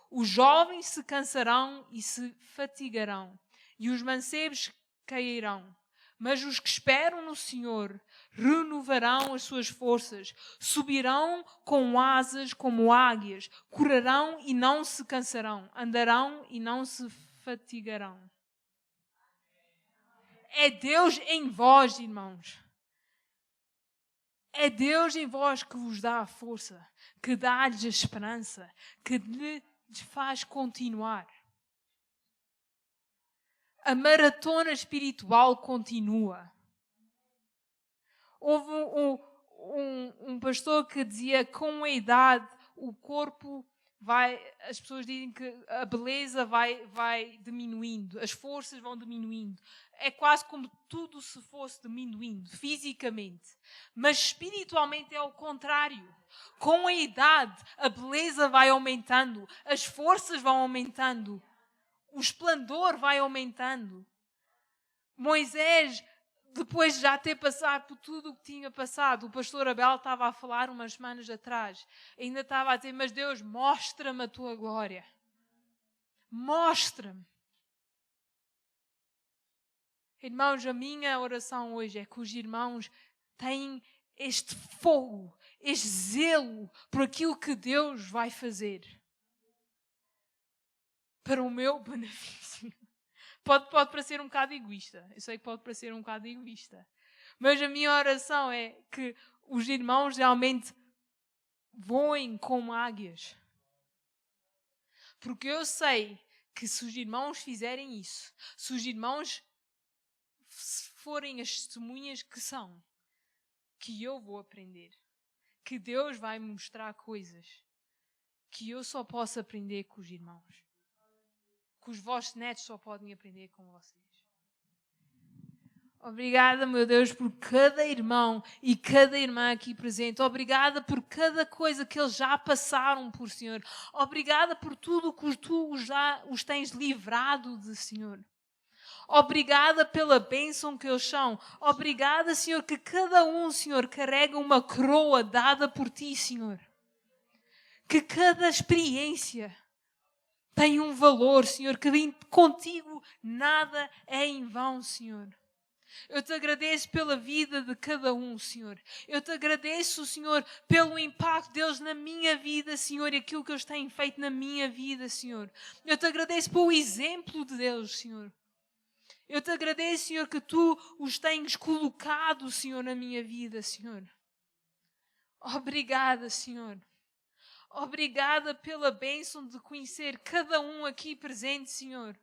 Os jovens se cansarão e se fatigarão, e os mancebos cairão. Mas os que esperam no Senhor renovarão as suas forças, subirão com asas como águias, correrão e não se cansarão, andarão e não se fatigarão. É Deus em vós, irmãos. É Deus em vós que vos dá a força, que dá-lhes a esperança, que lhes faz continuar. A maratona espiritual continua. Houve um pastor que dizia que com a idade o corpo vai... As pessoas dizem que a beleza vai diminuindo, as forças vão diminuindo. É quase como tudo se fosse diminuindo fisicamente. Mas espiritualmente é o contrário. Com a idade, a beleza vai aumentando, as forças vão aumentando, o esplendor vai aumentando. Moisés, depois de já ter passado por tudo o que tinha passado, o pastor Abel estava a falar umas semanas atrás, ainda estava a dizer, mas Deus, mostra-me a tua glória. Mostra-me. Irmãos, a minha oração hoje é que os irmãos têm este fogo, este zelo por aquilo que Deus vai fazer. Para o meu benefício. Pode parecer um bocado egoísta. Eu sei que pode parecer um bocado egoísta. Mas a minha oração é que os irmãos realmente voem como águias. Porque eu sei que se os irmãos fizerem isso, se os irmãos forem as testemunhas que são, que eu vou aprender. Que Deus vai me mostrar coisas que eu só posso aprender com os irmãos. Que os vossos netos só podem aprender com vocês. Obrigada, meu Deus, por cada irmão e cada irmã aqui presente. Obrigada por cada coisa que eles já passaram por, Senhor. Obrigada por tudo que tu já os tens livrado de, Senhor. Obrigada pela bênção que eles são. Obrigada, Senhor, que cada um, Senhor, carrega uma coroa dada por Ti, Senhor. Que cada experiência tem um valor, Senhor, que contigo nada é em vão, Senhor. Eu te agradeço pela vida de cada um, Senhor. Eu te agradeço, Senhor, pelo impacto deles na minha vida, Senhor, e aquilo que eles têm feito na minha vida, Senhor. Eu te agradeço pelo exemplo de Deus, Senhor. Eu te agradeço, Senhor, que Tu os tens colocado, Senhor, na minha vida, Senhor. Obrigada, Senhor. Obrigada pela bênção de conhecer cada um aqui presente, Senhor.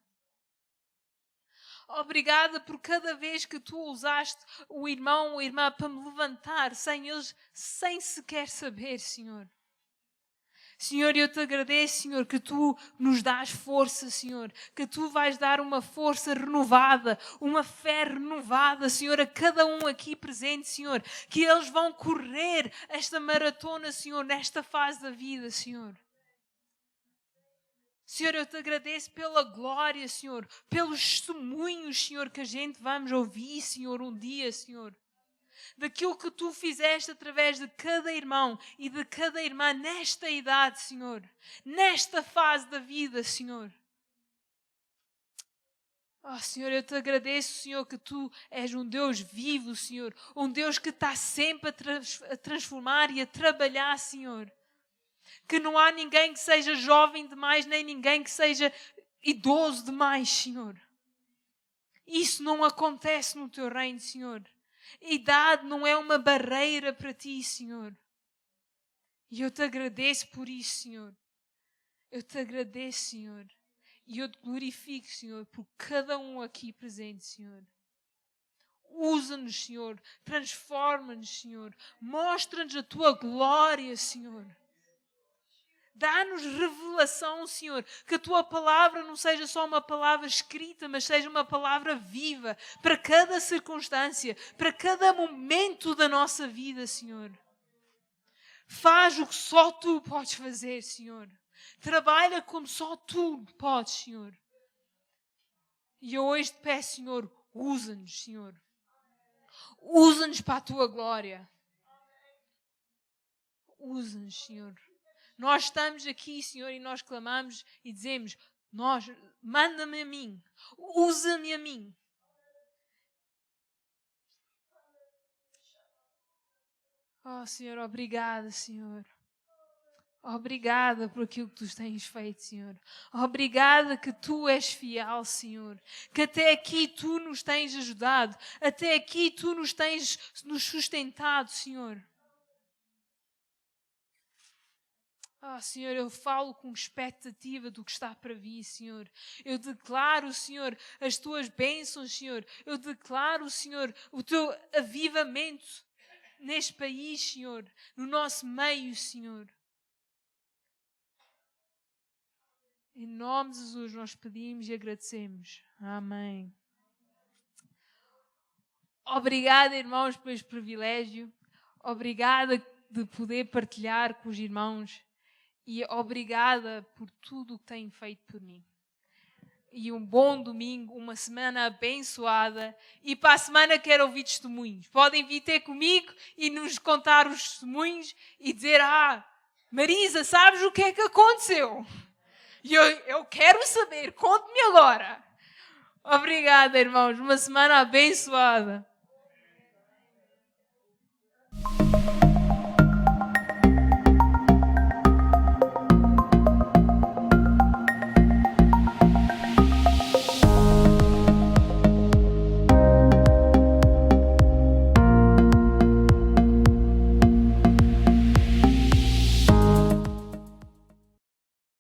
Obrigada por cada vez que tu usaste o irmão ou a irmã para me levantar sem sequer saber, Senhor. Senhor, eu te agradeço, Senhor, que tu nos dás força, Senhor, que tu vais dar uma força renovada, uma fé renovada, Senhor, a cada um aqui presente, Senhor, que eles vão correr esta maratona, Senhor, nesta fase da vida, Senhor. Senhor, eu te agradeço pela glória, Senhor, pelos testemunhos, Senhor, que a gente vamos ouvir, Senhor, um dia, Senhor. Daquilo que tu fizeste através de cada irmão e de cada irmã nesta idade, Senhor. Nesta fase da vida, Senhor. Oh, Senhor, eu te agradeço, Senhor, que tu és um Deus vivo, Senhor. Um Deus que está sempre a transformar e a trabalhar, Senhor. Que não há ninguém que seja jovem demais, nem ninguém que seja idoso demais, Senhor. Isso não acontece no teu reino, Senhor. Idade não é uma barreira para ti, Senhor. E eu te agradeço por isso, Senhor. Eu te agradeço, Senhor. E eu te glorifico, Senhor, por cada um aqui presente, Senhor. Usa-nos, Senhor. Transforma-nos, Senhor. Mostra-nos a tua glória, Senhor. Dá-nos revelação, Senhor, que a tua palavra não seja só uma palavra escrita, mas seja uma palavra viva para cada circunstância, para cada momento da nossa vida, Senhor. Faz o que só tu podes fazer, Senhor. Trabalha como só tu podes, Senhor. E eu hoje te peço, Senhor, usa-nos, Senhor. Usa-nos para a tua glória. Usa-nos, Senhor. Nós estamos aqui, Senhor, e nós clamamos e dizemos, manda-me a mim, usa-me a mim. Oh, Senhor, obrigada, Senhor. Obrigada por aquilo que tu tens feito, Senhor. Obrigada que tu és fiel, Senhor. Que até aqui tu nos tens ajudado. Até aqui tu nos tens sustentado, Senhor. Oh, Senhor, eu falo com expectativa do que está para vir, Senhor. Eu declaro, Senhor, as tuas bênçãos, Senhor. Eu declaro, Senhor, o teu avivamento neste país, Senhor. No nosso meio, Senhor. Em nome de Jesus nós pedimos e agradecemos. Amém. Obrigada, irmãos, por este privilégio. Obrigada de poder partilhar com os irmãos. E obrigada por tudo o que têm feito por mim. E um bom domingo, uma semana abençoada. E para a semana quero ouvir testemunhos. Podem vir ter comigo e nos contar os testemunhos e dizer, Marisa, sabes o que é que aconteceu? E eu quero saber, conte-me agora. Obrigada, irmãos. Uma semana abençoada.